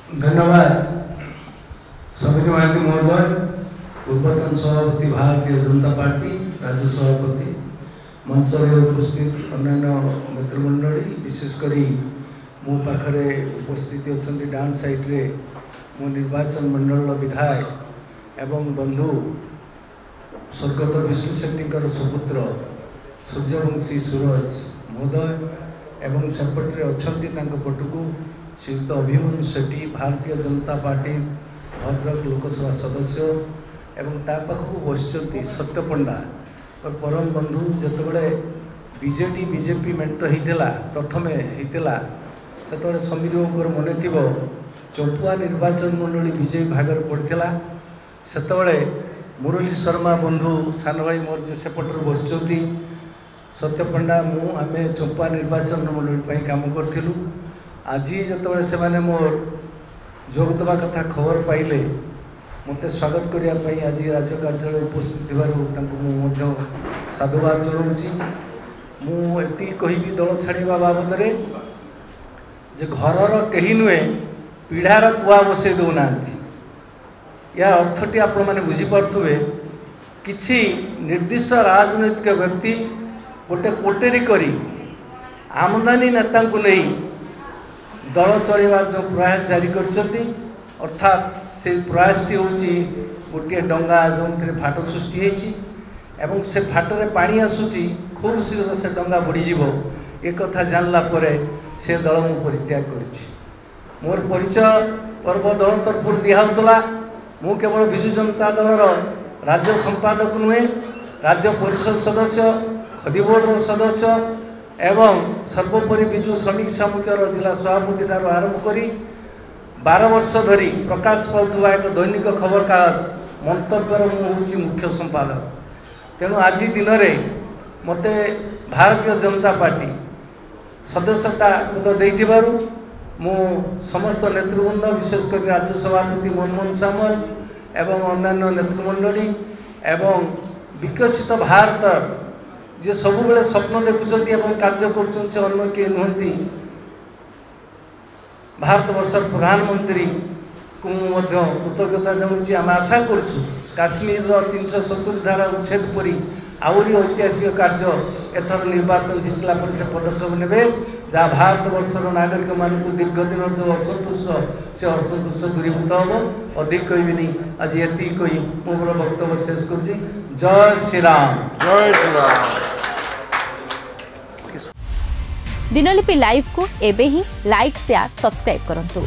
धन्यवाद सबिनी महांती महोदय, पूर्वतन सभापति भारतीय जनता पार्टी, राज्य सभापति, मंच उपस्थित अन्य मित्रमंडली, विशेषकर मो पाखरे उपस्थित अच्छा डान साइड्रे मो निर्वाचन मंडल विधायक एवं बंधु स्वर्गत विष्णु शेट्टी सुपुत्र सूर्यवंशी सूरज महोदय एवं सेपटे अच्छा पटकू श्रीयुक्त अभिमन्यु शेट्टी भारतीय जनता पार्टी भद्रक लोकसभा सदस्य एवं ता पाखक बसचंती सत्य पंडा और परम बंधु जितेबाला बीजेडी बीजेपी मेंट होता प्रथम होता से समीर मन थी चंपुआ निर्वाचन मंडली विजयी भाग पड़ता से मुरली शर्मा बंधु सान भाई मोर जो सेपटर बसचंती सत्य पंडा मु आम चंपुआ निर्वाचन मंडली काम करूँ। आज जिते से मोर जोग देवा कथा खबर पाइले मत स्वागत करने आज राज्य कार्यालय उपस्थित थी साधुवाद जनाऊँ। मुझे कहि दल छाड़ा बाबद जे घर कहीं नुहे पीढ़ार कुआ बसई दौना या अर्थटी आपण मैंने बुझीपे कि निर्दिष्ट राजनैतिक व्यक्ति गोटे कोटेरी करी आमदानी नेता नहीं दल चलवा जो प्रयास जारी अर्थात से प्रयासटी हूँ गोटे डंगा जो फाट सृष्टि एवं से फाटरे पानी आसूची खूब शीघ्र से डंगा बुड़ीज एक कथा जानला से दल मु परित्याग कर मोर परिचय पर्व दल तरफ दिहला मु केवल विजु जनता दल राज्य संपादक नुहे राज्य परिषद सदस्य खदी बोर्ड सदस्य एवं सर्वोपरि विजु श्रमिक सामूहिक जिला सभापति ठार आरंभ कर 12 वर्ष धरी प्रकाश पाउथुवा एक दैनिक खबर कागज मंतव्यर मुझे मुख्य संपादक। तेणु आज दिन में मत भारतीय जनता पार्टी सदस्यता पद देइथिबारु मु समस्त नेतृवृंद विशेषकर राज्य सभापति मनमोहन सामल एवं अन्य नेतृमंडली एवं विकसित भारत जे सब बेले स्वप्न देखुं एवं कार्य कर किए नुहति भारत वर्ष प्रधानमंत्री को कृतज्ञता जनाऊँ। आम आशा करुँ काश्मीर 370 धारा उच्छेद परी आहरी ऐतिहासिक कार्य एथर निर्वाचन जितला पर से पदक्षेप ने जहाँ भारत वर्षर नागरिक मान दीर्घ दिन जो असंतुष्ट से असंतुष्ट दूरीभूत हम अधिक कहबी आज ये कही मोर वक्तव्य शेष कर। जय श्री राम। जय श्री राम। दिनलिपि लाइव को एबे ही लाइक शेयर सब्सक्राइब करंतु।